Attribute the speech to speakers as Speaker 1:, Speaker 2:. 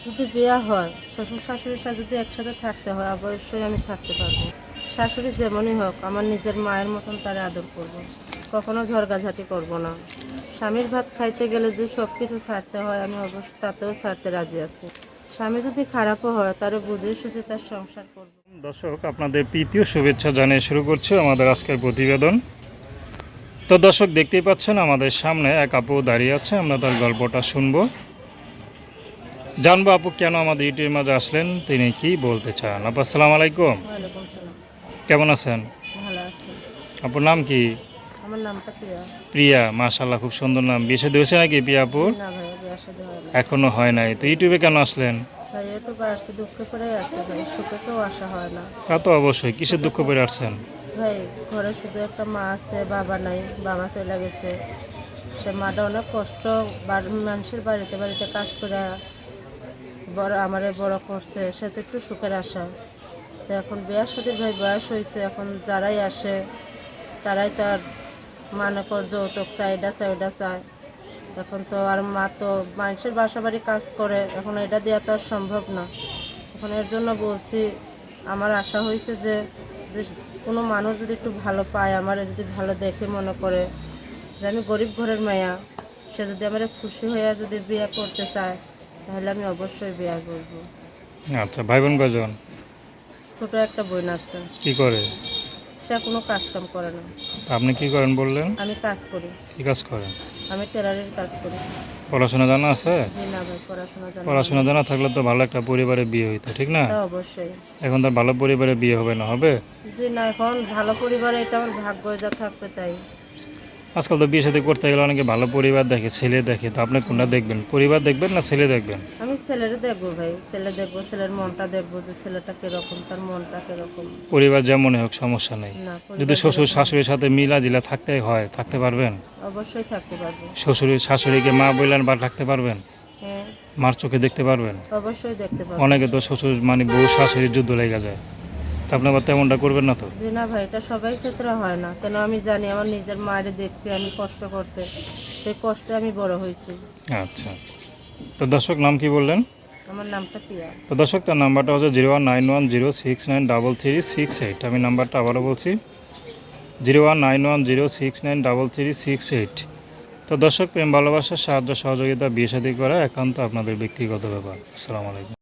Speaker 1: যদি বিয়ে হয় শ্বশুর শাশুড়ির সাথে যদি একসাথে থাকতে হয় অবশ্যই আমি থাকতে পারবো। শাশুড়ি যেমনই হোক আমার নিজের মায়ের মতন তার আদর করব। কখনো ঝরগাঝাটি করব না। স্বামীর ভাত খাইতে গেলে যদি সব কিছু ছাড়তে হয় আমি অবশ্যই তাতেও ছাড়তে রাজি আছি। স্বামী যদি খারাপও হয় তারে বুঝে সুঝে তার সংসার করব।
Speaker 2: দর্শক, আপনাদের প্রীতীয় শুভেচ্ছা জানিয়ে শুরু করছি আমাদের আজকের প্রতিবেদন। তো দর্শক, দেখতেই পাচ্ছেন আমাদের সামনে এক আপু দাঁড়িয়ে আছে, আমরা তার গল্পটা শুনবো, জানবো আপু কেন আমাদের ইউটিউবের মাঝে আসলেন, তিনি কি বলতে চান। আপু আসসালামু আলাইকুম,
Speaker 1: ওয়ালাইকুম সালাম।
Speaker 2: কেমন আছেন?
Speaker 1: ভালো আছি।
Speaker 2: আপুর নাম কি?
Speaker 1: আমার নামটা প্রিয়া।
Speaker 2: প্রিয়া, মাশাআল্লাহ, খুব সুন্দর নাম। বিয়ে শাদী হয়েছে নাকি প্রিয়া আপুর?
Speaker 1: না ভাইয়া, বিয়ে শাদী হয় না।
Speaker 2: এখনো হয় নাই। তো ইউটিউবে কেন আসলেন?
Speaker 1: ভাই ইউটিউবে আসছি দুঃখে করেই আসছে ভাই, সুখে কেউ আসা হয় না।
Speaker 2: তা তো অবশ্যই, কিসের দুঃখ করে আসছেন?
Speaker 1: ভাই ঘরে শুধু একটা মা আছে, বাবা নাই, বাবা চলে গেছে। সে মাটা অনেক কষ্ট মানুষের বাড়িতে বাড়িতে কাজ করে বড় আমারে বড় করছে, সে তো একটু সুখের আশা। তো এখন বিয়ার সাথে ভাই বয়স হয়েছে, এখন যারাই আসে তারাই তার মনে কর যৌতুক চাই, এটা চাই ওটা চায়। এখন তো আর মা তো মানুষের বাসা বাড়ি কাজ করে, এখন এটা দেওয়া তো আর সম্ভব না। এখন এর জন্য বলছি, আমার আশা হয়েছে যে যে কোনো মানুষ যদি একটু ভালো পায়, আমার যদি ভালো দেখে মনে করে যে আমি গরিব ঘরের মেয়া, সে যদি আমার খুশি হয়ে যদি বিয়ে করতে চায় তাহলে আমি অবশ্যই বিয়ে করবো।
Speaker 2: আচ্ছা, ভাই বোন কজন?
Speaker 1: ছোট একটা বোন আছে।
Speaker 2: কি করে?
Speaker 1: সে কোনো কাজ কাম করে না।
Speaker 2: তা আপনি কি করেন বললেন?
Speaker 1: আমি কাজ করি।
Speaker 2: কি কাজ করেন?
Speaker 1: আমি টেলারের কাজ করি।
Speaker 2: পড়াশোনা জানা আছে?
Speaker 1: জি না ভাই, পড়াশোনা জানি না।
Speaker 2: পড়াশোনা জানা থাকলে তো ভালো একটা পরিবারে বিয়ে হইতো, ঠিক না?
Speaker 1: তা অবশ্যই।
Speaker 2: এখন তো ভালো পরিবারে বিয়ে হবে না, হবে?
Speaker 1: জি না, এখন ভালো পরিবারে এটা আমার ভাগ্য যা থাকবে তাই।
Speaker 2: আজকাল তো বিয়ে শাদী করতে গেলে অনেকে ভালো পরিবার দেখে, ছেলে দেখে। তো আপনি কোনটা দেখবেন? পরিবার দেখবেন না ছেলে দেখবেন?
Speaker 1: আমি ছেলেরও দেখবো ভাই, ছেলে দেখবো, ছেলের মনটা দেখবো যে ছেলেটা কিরকম, তার মনটা কিরকম।
Speaker 2: পরিবার যেমনই হোক সমস্যা নেই।
Speaker 1: না,
Speaker 2: যদি
Speaker 1: পরিবার
Speaker 2: শ্বশুর
Speaker 1: যেরকম।
Speaker 2: শাশুড়ির সাথে মিলা জিলা থাকতে হয়, থাকতে পারবেন?
Speaker 1: অবশ্যই থাকতে পারবো।
Speaker 2: শ্বশুর শাশুড়িকে মা বললেন বা থাকতে পারবেন?
Speaker 1: হ্যাঁ,
Speaker 2: মার চোখে দেখতে পারবেন?
Speaker 1: অবশ্যই দেখতে পারবো।
Speaker 2: অনেকে তো শ্বশুর মানে বউ শাশুড়ির যুদ্ধ লেগে যায়। তা আপনি আবার তেমনটা করবেন না তো?
Speaker 1: জি না ভাই, এটা সবাই ক্ষেত্রে হয় না। কেন আমি জানি আমার নিজের মায়ের দেখছি আমি কষ্ট করতে, সেই কষ্টে আমি বড় হয়েছি।
Speaker 2: আচ্ছা, তো দর্শক, নাম কি বললেন?
Speaker 1: আমার নামটা প্রিয়া।
Speaker 2: তো দর্শক, তার নাম্বারটা হচ্ছে 0191069338। আমি নাম্বারটা আবারও বলছি, 0191069338। তো দর্শক, প্রেম ভালোবাসা সাহায্য সহযোগিতা বিয়ে শাদী করা একান্ত আপনাদের ব্যক্তিগত ব্যাপার। আসসালামু আলাইকুম।